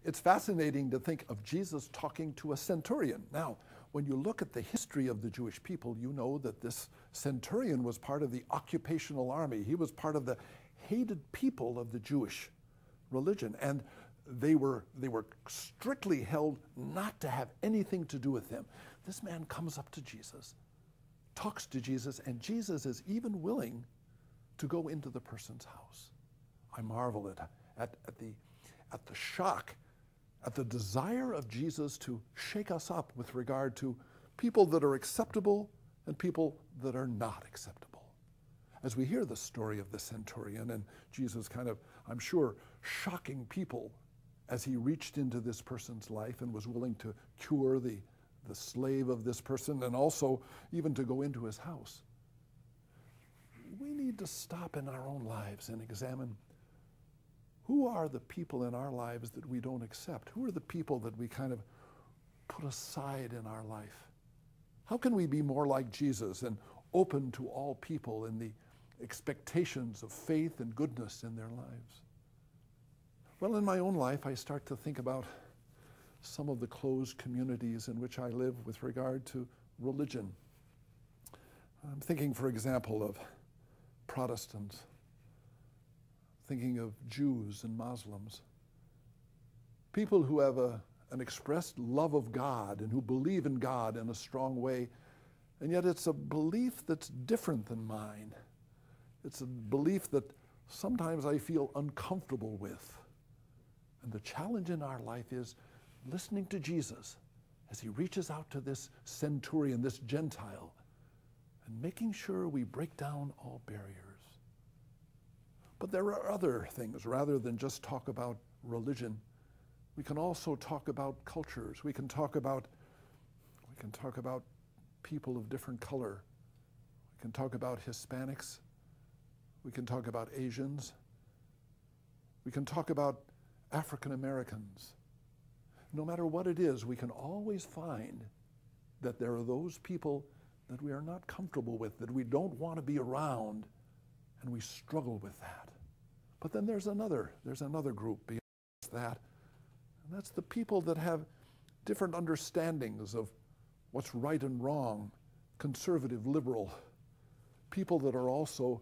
It's fascinating to think of Jesus talking to a centurion. Now, when you look at the history of the Jewish people, you know that this centurion was part of the occupational army. He was part of the hated people of the Jewish religion, and they were strictly held not to have anything to do with them. This man comes up to Jesus, talks to Jesus, and Jesus is even willing to go into the person's house. I marvel at the shock, at the desire of Jesus to shake us up with regard to people that are acceptable and people that are not acceptable. As we hear the story of the centurion and Jesus kind of, I'm sure, shocking people as he reached into this person's life and was willing to cure the slave of this person and also even to go into his house. We need to stop in our own lives and examine who are the people in our lives that we don't accept? Who are the people that we kind of put aside in our life? How can we be more like Jesus and open to all people in the expectations of faith and goodness in their lives? Well, in my own life, I start to think about some of the closed communities in which I live with regard to religion. I'm thinking, for example, of Protestants, thinking of Jews and Muslims, people who have an expressed love of God and who believe in God in a strong way, and yet it's a belief that's different than mine. It's a belief that sometimes I feel uncomfortable with. And the challenge in our life is listening to Jesus as he reaches out to this centurion, this Gentile, and making sure we break down all barriers. But there are other things. Rather than just talk about religion, we can also talk about cultures. We can talk about people of different color. We can talk about Hispanics. We can talk about Asians. We can talk about African Americans. No matter what it is, we can always find that there are those people that we are not comfortable with, that we don't want to be around, and we struggle with that. But then there's another group beyond that, and that's the people that have different understandings of what's right and wrong, conservative, liberal, people that are also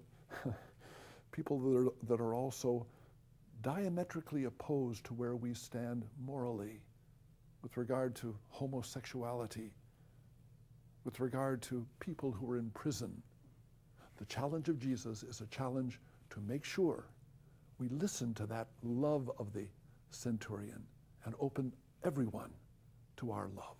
diametrically opposed to where we stand morally with regard to homosexuality, with regard to people who are in prison. The challenge of Jesus is a challenge to make sure we listen to that love of the centurion and open everyone to our love.